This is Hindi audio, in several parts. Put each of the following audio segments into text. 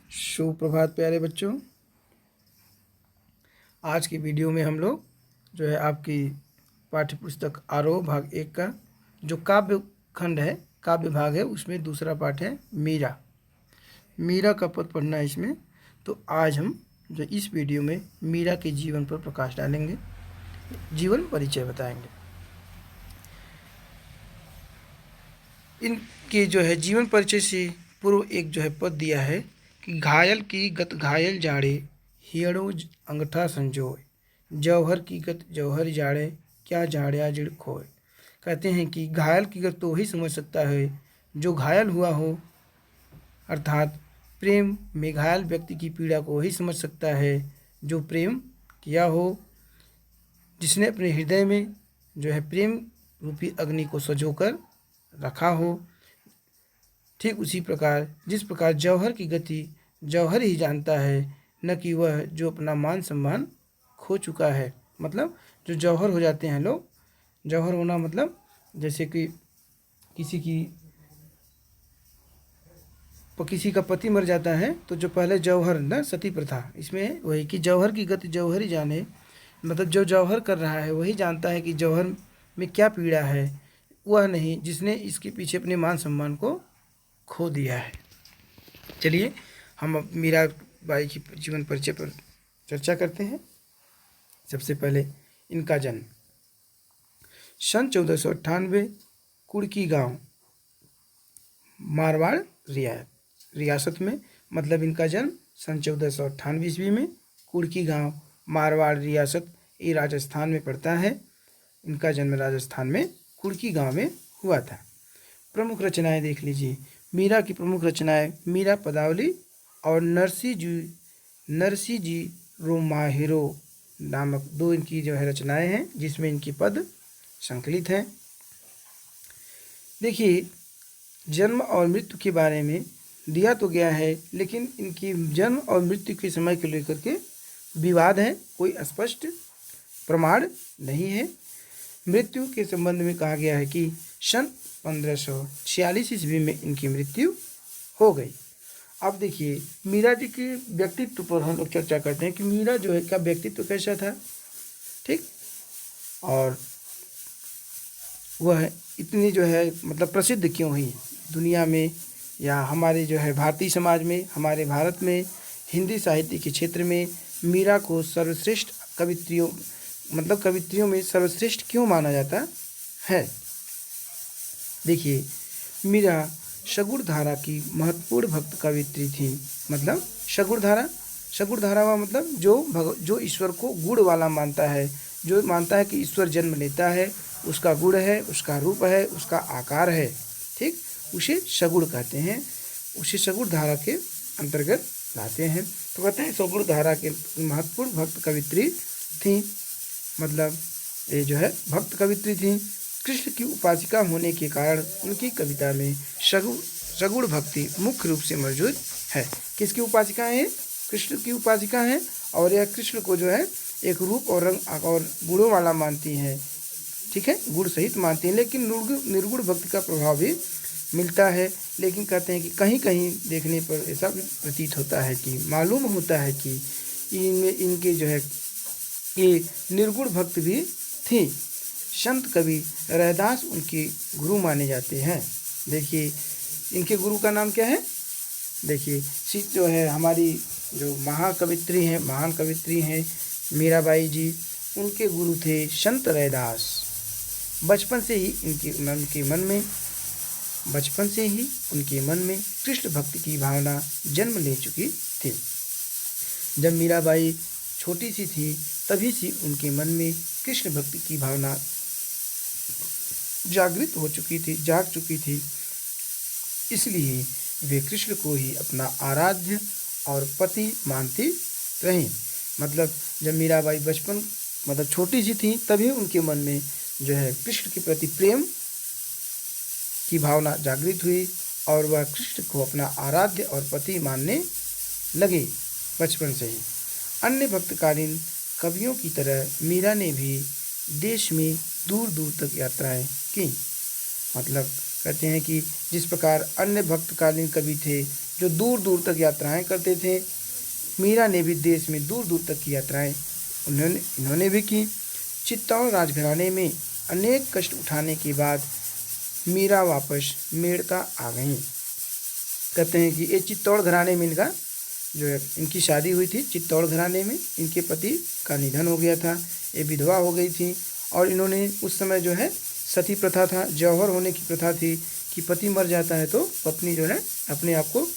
सुप्रभात प्यारे बच्चों। आज की वीडियो में हम लोग जो है आपकी पाठ्य पुस्तक आरोह भाग 1 का जो काव्य खंड है, काव्य भाग है, उसमें दूसरा पाठ है मीरा। मीरा का पद पढ़ना है इसमें। तो आज हम जो इस वीडियो में मीरा के जीवन पर प्रकाश डालेंगे, जीवन परिचय बताएंगे। इनके जो है जीवन परिचय से पूर्व एक जो है पद दिया है कि घायल की गत घायल जाड़े, हियड़ो अंगठा संजोए, जौहर की गत जौहर जाड़े, क्या जाड़या जिड़ खोए। कहते हैं कि घायल की गत तो वही समझ सकता है जो घायल हुआ हो, अर्थात प्रेम में घायल व्यक्ति की पीड़ा को वही समझ सकता है जो प्रेम किया हो, जिसने अपने हृदय में जो है प्रेम रूपी अग्नि को सजोकर रखा हो। ठीक उसी प्रकार जिस प्रकार जौहर की गति जौहर ही जानता है, न कि वह जो अपना मान सम्मान खो चुका है। मतलब जो जौहर हो जाते हैं लोग, जौहर होना मतलब जैसे कि किसी का पति मर जाता है तो जो पहले जौहर ना सती प्रथा, इसमें वही कि जौहर की गति जौहर ही जाने, मतलब जो जौहर कर रहा है वही जानता है कि जौहर में क्या पीड़ा है, वह नहीं जिसने इसके पीछे अपने मान सम्मान को खो दिया है। चलिए हम अब मीराबाई की जीवन परिचय पर चर्चा करते हैं। सबसे पहले इनका जन्म सन 1498 कुड़की गांव, मारवाड़ रियासत में, मतलब इनका जन्म सन 1498 ईस्वी में कुड़की गांव, मारवाड़ रियासत, ये राजस्थान में पड़ता है। इनका जन्म राजस्थान में कुड़की गांव में हुआ था। प्रमुख रचनाएं देख लीजिए। मीरा की प्रमुख रचनाएं मीरा पदावली और नरसी जी रोमाहिरो नामक दो इनकी जो है रचनाएं हैं, जिसमें इनकी पद संकलित हैं। देखिए, जन्म और मृत्यु के बारे में दिया तो गया है, लेकिन इनकी जन्म और मृत्यु के समय को लेकर के विवाद है, कोई स्पष्ट प्रमाण नहीं है। मृत्यु के संबंध में कहा गया है कि सन 1546 ईस्वी में इनकी मृत्यु हो गई। अब देखिए, मीरा जी के व्यक्तित्व पर हम लोग चर्चा करते हैं कि मीरा जो है का व्यक्तित्व कैसा था। ठीक, और वह इतनी जो है मतलब प्रसिद्ध क्यों हुई दुनिया में, या हमारे जो है भारतीय समाज में, हमारे भारत में, हिंदी साहित्य के क्षेत्र में मीरा को सर्वश्रेष्ठ कवित्रियों में सर्वश्रेष्ठ क्यों माना जाता है। देखिए, मीरा शगुर धारा की महत्वपूर्ण भक्त कवित्री थी। मतलब शगुर धारा वा मतलब जो ईश्वर को गुण वाला मानता है, जो मानता है कि ईश्वर जन्म लेता है, उसका गुण है, उसका रूप है, उसका आकार है, ठीक, उसे शगुर कहते हैं, उसे शगुर धारा के अंतर्गत लाते हैं। तो कहते हैं शगुर धारा के महत्वपूर्ण भक्त कवित्री थी, मतलब ये जो है भक्त कवित्री थी। कृष्ण की उपासिका होने के कारण उनकी कविता में सगुण भक्ति मुख्य रूप से मौजूद है। किसकी उपासिका है? कृष्ण की उपासिका है, और यह कृष्ण को जो है एक रूप और रंग और गुणों वाला मानती हैं, ठीक है, गुण सहित मानती हैं, लेकिन निर्गुण भक्ति का प्रभाव भी मिलता है। लेकिन कहते हैं कि कहीं कहीं देखने पर ऐसा भी प्रतीत होता है कि मालूम होता है कि इनके जो है ये निर्गुण भक्त भी थी। संत कवि रैदास उनके गुरु माने जाते हैं। देखिए, इनके गुरु का नाम क्या है? देखिए, जो है हमारी जो महान कवित्री हैं मीराबाई जी, उनके गुरु थे संत रैदास। बचपन से ही उनके मन में कृष्ण भक्ति की भावना जन्म ले चुकी थी। जब मीराबाई छोटी सी थी तभी से उनके मन में कृष्ण भक्ति की भावना जाग चुकी थी। इसलिए वे कृष्ण को ही अपना आराध्य और पति मानती रहीं। मतलब जब मीराबाई छोटी सी थी तभी उनके मन में जो है कृष्ण के प्रति प्रेम की भावना जागृत हुई, और वह कृष्ण को अपना आराध्य और पति मानने लगे बचपन से ही। अन्य भक्तकालीन कवियों की तरह मीरा ने भी देश में दूर दूर तक यात्राएं की। मतलब कहते हैं कि जिस प्रकार अन्य भक्तकालीन कवि थे जो दूर दूर तक यात्राएं करते थे, मीरा ने भी देश में दूर दूर तक की यात्राएं इन्होंने भी की। चित्तौड़ राजघराने में अनेक कष्ट उठाने के बाद मीरा वापस मेड़ता आ गईं। कहते हैं कि ये चित्तौड़ घराने में इनका जो है इनकी शादी हुई थी। चित्तौड़ घराने में इनके पति का निधन हो गया था, ये विधवा हो गई थी और इन्होंने उस समय जो है सती प्रथा था, जौहर होने की प्रथा थी कि पति मर जाता है तो पत्नी जो है अपने आप को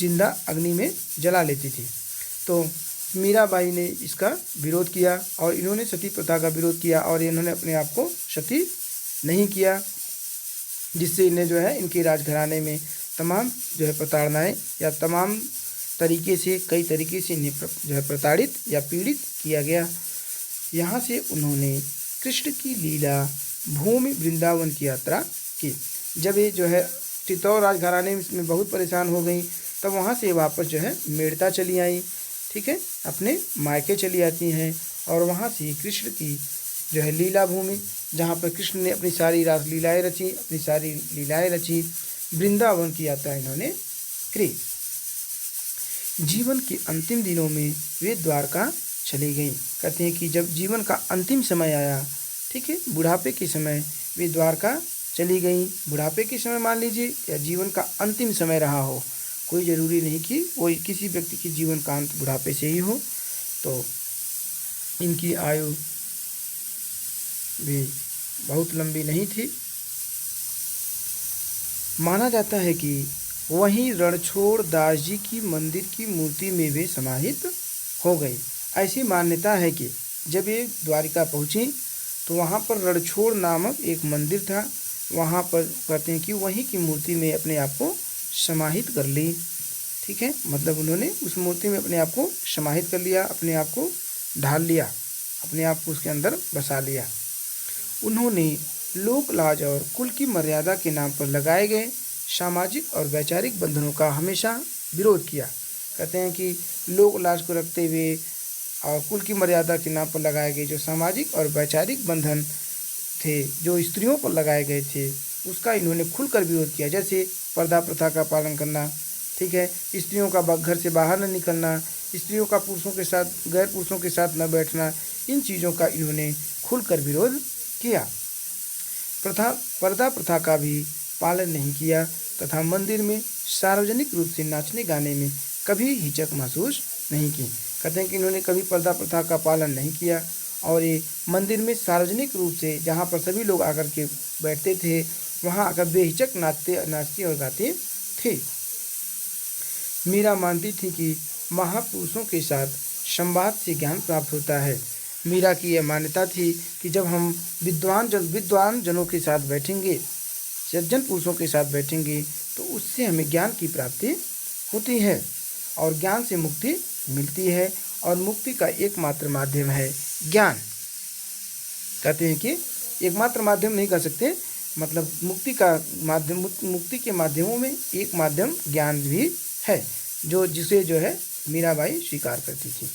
जिंदा अग्नि में जला लेती थी। तो मीराबाई ने इसका विरोध किया और इन्होंने सती प्रथा का विरोध किया और इन्होंने अपने आप को सती नहीं किया, जिससे इन्हें जो है इनके राजघराने में तमाम जो है प्रताड़नाएँ या तमाम तरीके से कई तरीके से इन्हें जो है प्रताड़ित या पीड़ित किया गया। यहाँ से उन्होंने कृष्ण की लीला भूमि वृंदावन की यात्रा की। जब ये जो है चित्तौड़ राजघराने में बहुत परेशान हो गई तब वहाँ से वापस जो है मेड़ता चली आई, ठीक है, अपने मायके चली आती हैं और वहाँ से कृष्ण की जो है लीला भूमि, जहाँ पर कृष्ण ने अपनी सारी रासलीलाएँ रची, अपनी सारी लीलाएँ रची, वृंदावन की यात्रा इन्होंने की। जीवन के अंतिम दिनों में वे द्वारका चली गईं। कहते हैं कि जब जीवन का अंतिम समय आया, ठीक है, बुढ़ापे के समय वे द्वारका चली गईं। बुढ़ापे के समय मान लीजिए या जीवन का अंतिम समय रहा हो, कोई ज़रूरी नहीं कि वो किसी व्यक्ति की जीवन का अंत बुढ़ापे से ही हो। तो इनकी आयु भी बहुत लंबी नहीं थी। माना जाता है कि वहीं रणछोड़ दास जी की मंदिर की मूर्ति में वे समाहित हो गई। ऐसी मान्यता है कि जब ये द्वारिका पहुँची तो वहाँ पर रणछोड़ नामक एक मंदिर था, वहाँ पर कहते हैं कि वहीं की मूर्ति में अपने आप को समाहित कर ली, ठीक है, मतलब उन्होंने उस मूर्ति में अपने आप को समाहित कर लिया, अपने आप को ढाल लिया, अपने आप को उसके अंदर बसा लिया। उन्होंने लोक लाज और कुल की मर्यादा के नाम पर लगाए गए सामाजिक और वैचारिक बंधनों का हमेशा विरोध किया। कहते हैं कि लोक लाज को रखते हुए और कुल की मर्यादा के नाम पर लगाए गए जो सामाजिक और वैचारिक बंधन थे, जो स्त्रियों पर लगाए गए थे, उसका इन्होंने खुलकर विरोध किया। जैसे पर्दा प्रथा का पालन करना, ठीक है, स्त्रियों का घर से बाहर न निकलना, स्त्रियों का पुरुषों के साथ गैर पुरुषों के साथ न बैठना, इन चीज़ों का इन्होंने खुलकर विरोध किया। पर्दा प्रथा का भी पालन नहीं किया तथा मंदिर में सार्वजनिक रूप से नाचने गाने में कभी हिचक महसूस नहीं की। कहते हैं कि इन्होंने कभी पर्दा प्रथा का पालन नहीं किया और ये मंदिर में सार्वजनिक रूप से जहाँ पर सभी लोग आकर के बैठते थे वहाँ आकर बेहिचक नाचते और गाते थे। मीरा मानती थी कि महापुरुषों के साथ संवाद से ज्ञान प्राप्त होता है। मीरा की यह मान्यता थी कि जब हम विद्वान जनों के साथ बैठेंगे, सज्जन पुरुषों के साथ बैठेंगे तो उससे हमें ज्ञान की प्राप्ति होती है और ज्ञान से मुक्ति मिलती है और मुक्ति का एकमात्र माध्यम है ज्ञान। कहते हैं कि एकमात्र माध्यम नहीं कह सकते, मतलब मुक्ति के माध्यमों में एक माध्यम ज्ञान भी है, जिसे जो है मीराबाई स्वीकार करती थी।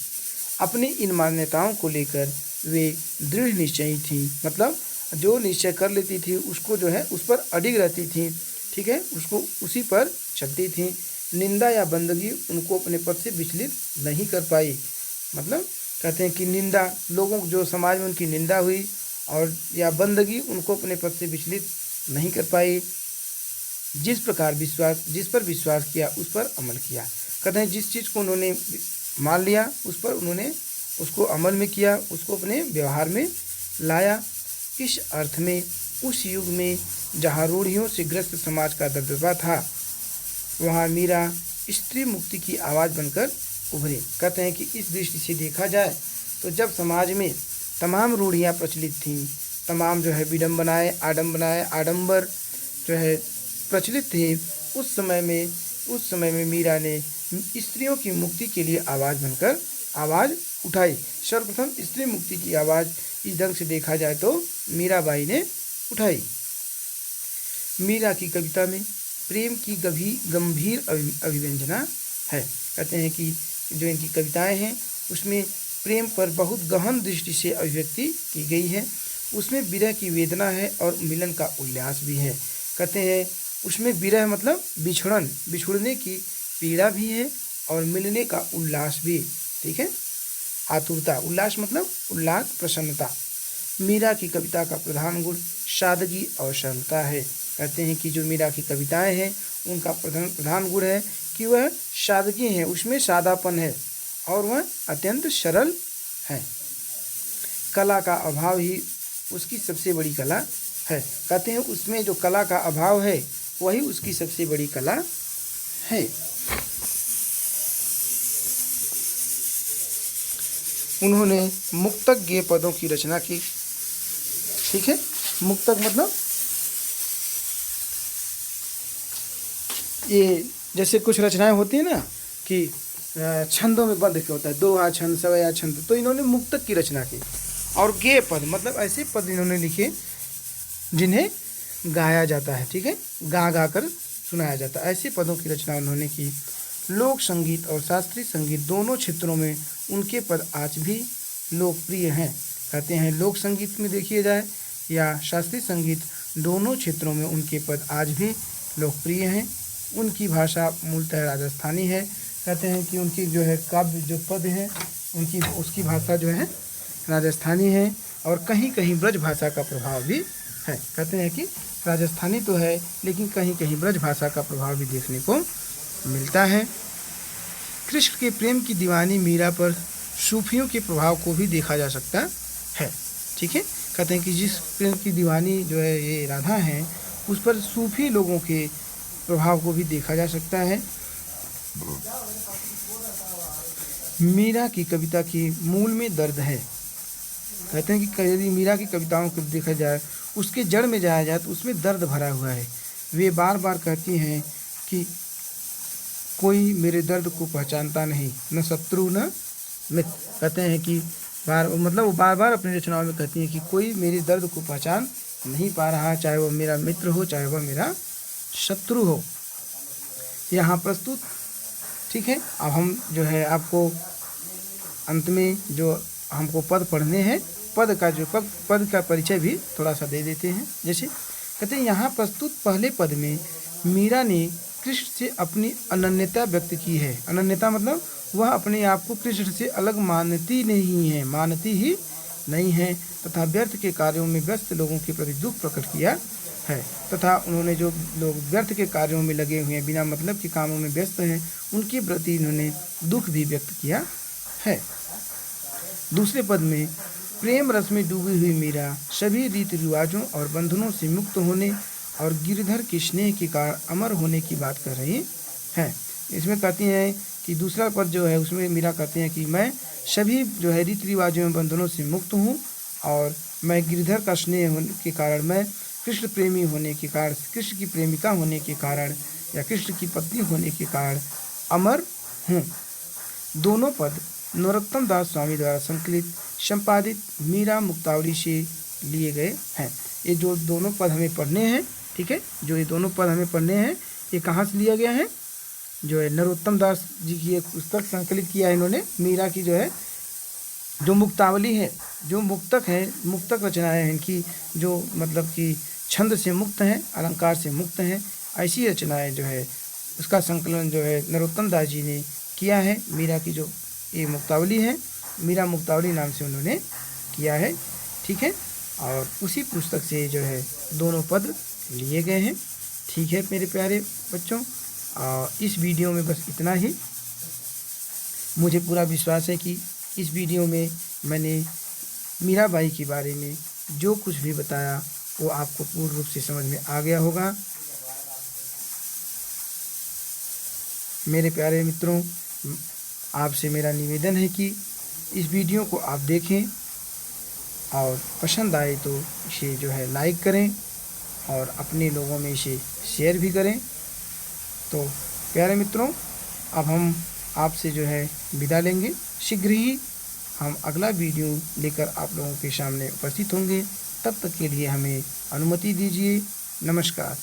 अपनी इन मान्यताओं को लेकर वे दृढ़ निश्चयी थी, मतलब जो निश्चय कर लेती थी उसको जो है उस पर अडिग रहती थी, ठीक है, उसको उसी पर चलती थी। निंदा या बंदगी उनको अपने पद से विचलित नहीं कर पाई। मतलब कहते हैं कि निंदा, लोगों जो समाज में उनकी निंदा हुई और या बंदगी उनको अपने पद से विचलित नहीं कर पाई। जिस पर विश्वास किया उस पर अमल किया। कहते हैं जिस चीज़ को उन्होंने मान लिया उस पर उन्होंने उसको अमल में किया, उसको अपने व्यवहार में लाया। इस अर्थ में उस युग में जहाँ रूढ़ियों से ग्रस्त समाज का दबदबा था वहाँ मीरा स्त्री मुक्ति की आवाज़ बनकर उभरी। कहते हैं कि इस दृष्टि से देखा जाए तो जब समाज में तमाम रूढ़ियाँ प्रचलित थीं, तमाम जो है विडम्बनाएँ आडंबर जो है प्रचलित थे, उस समय में मीरा ने स्त्रियों की मुक्ति के लिए आवाज़ बनकर आवाज़ उठाई। सर्वप्रथम स्त्री मुक्ति की आवाज़ इस ढंग से देखा जाए तो मीराबाई ने उठाई। मीरा की कविता में प्रेम की गंभीर अभिव्यंजना है। कहते हैं कि जो इनकी कविताएं हैं उसमें प्रेम पर बहुत गहन दृष्टि से अभिव्यक्ति की गई है। उसमें विरह की वेदना है और मिलन का उल्लास भी है। कहते हैं उसमें विरह मतलब बिछड़न, बिछुड़ने की पीड़ा भी है और मिलने का उल्लास भी, ठीक है। आतुरता, उल्लास मतलब उल्लास, प्रसन्नता। मीरा की कविता का प्रधान गुण सादगी और सरलता है। कहते हैं कि जो मीरा की कविताएं हैं उनका प्रधान गुण है कि वह सादगी है, उसमें सादापन है और वह अत्यंत सरल है। कला का अभाव ही उसकी सबसे बड़ी कला है। कहते हैं उसमें जो कला का अभाव है वही उसकी सबसे बड़ी कला है। उन्होंने मुक्तक गेय पदों की रचना की, ठीक है। मुक्तक मतलब ये जैसे कुछ रचनाएं होती है ना कि छंदों में बंध के होता है, दोहा छंद, सवैया छंद, तो इन्होंने मुक्तक की रचना की। और गेय पद मतलब ऐसे पद इन्होंने लिखे जिन्हें गाया जाता है, ठीक है, गा गा कर सुनाया जाता है, ऐसे पदों की रचना उन्होंने की। लोक संगीत और शास्त्रीय संगीत दोनों क्षेत्रों में उनके पद आज भी लोकप्रिय हैं। कहते हैं लोक संगीत में देखिए जाए या शास्त्रीय संगीत, दोनों क्षेत्रों में उनके पद आज भी लोकप्रिय हैं। उनकी भाषा मूलतः राजस्थानी है। कहते हैं कि उनकी जो है काव्य जो पद हैं उनकी उसकी भाषा जो है राजस्थानी है और कहीं कहीं ब्रज भाषा का प्रभाव भी है। कहते हैं कि राजस्थानी तो है लेकिन कहीं कहीं ब्रज भाषा का प्रभाव भी देखने को मिलता है। कृष्ण के प्रेम की दीवानी मीरा पर सूफियों के प्रभाव को भी देखा जा सकता है, ठीक है। कहते हैं कि जिस प्रेम की दीवानी जो है ये राधा हैं उस पर सूफी लोगों के प्रभाव को भी देखा जा सकता है। मीरा की कविता की मूल में दर्द है। कहते हैं कि यदि मीरा की कविताओं को देखा जाए, उसके जड़ में जाया जाए तो उसमें दर्द भरा हुआ है। वे बार बार कहती हैं कि कोई मेरे दर्द को पहचानता नहीं, न शत्रु न मित्र। कहते हैं कि वो बार बार अपनी रचनाओं में कहती हैं कि कोई मेरे दर्द को पहचान नहीं पा रहा, चाहे वह मेरा मित्र हो चाहे वह मेरा शत्रु हो। यहाँ प्रस्तुत, ठीक है। अब हम जो है आपको अंत में जो हमको पद पढ़ने हैं, पद का परिचय भी थोड़ा सा दे देते हैं। जैसे कहते हैं यहाँ प्रस्तुत पहले पद में मीरा ने कृष्ण से अपनी अनन्यता व्यक्त की है। अनन्यता मतलब वह अपने आप को कृष्ण से अलग मानती ही नहीं है तथा व्यर्थ के कार्यों में व्यस्त लोगों के प्रति दुख प्रकट किया है। तथा उन्होंने जो लोग व्यर्थ के कार्यों में लगे हुए हैं, बिना मतलब के कामों में व्यस्त हैं, उनके प्रति इन्होंने दुख भी व्यक्त किया है। दूसरे पद में प्रेम रस में डूबी हुई मीरा सभी रीति रिवाजों और बंधनों से मुक्त होने और गिरधर के स्नेह के कारण अमर होने की बात कर रही हैं। इसमें कहती हैं कि दूसरा पद जो है उसमें मीरा कहती हैं कि मैं सभी जो है रीति रिवाजों में बंधनों से मुक्त हूँ और मैं गिरधर का स्नेह होने के कारण, मैं कृष्ण प्रेमी होने के कारण, कृष्ण की प्रेमिका होने के कारण या कृष्ण की पत्नी होने के कारण अमर हूँ। दोनों पद नरोत्तम दास स्वामी द्वारा संकलित संपादित मीरा मुक्तावली से लिए गए हैं। ये जो दोनों पद हमें पढ़ने हैं, ठीक है, जो ये दोनों पद हमें पढ़ने हैं ये कहाँ से लिया गया है? जो है नरोत्तम दास जी की एक पुस्तक संकलित किया है इन्होंने, मीरा की जो है जो मुक्तावली है, जो मुक्तक है, मुक्तक रचनाएं हैं इनकी, जो मतलब कि छंद से मुक्त हैं, अलंकार से मुक्त हैं, ऐसी रचनाएं जो है उसका संकलन जो है नरोत्तम दास जी ने किया है। मीरा की जो ये मुक्तावली है, मीरा मुक्तावली नाम से उन्होंने किया है, ठीक है। और उसी पुस्तक से जो है दोनों पद लिए गए हैं, ठीक है मेरे प्यारे बच्चों। इस वीडियो में बस इतना ही। मुझे पूरा विश्वास है कि इस वीडियो में मैंने मीराबाई के बारे में जो कुछ भी बताया वो आपको पूर्ण रूप से समझ में आ गया होगा। मेरे प्यारे मित्रों, आपसे मेरा निवेदन है कि इस वीडियो को आप देखें और पसंद आए तो इसे जो है लाइक करें और अपने लोगों में इसे शेयर भी करें। तो प्यारे मित्रों, अब हम आपसे जो है विदा लेंगे। शीघ्र ही हम अगला वीडियो लेकर आप लोगों के सामने उपस्थित होंगे। तब तक के लिए हमें अनुमति दीजिए। नमस्कार।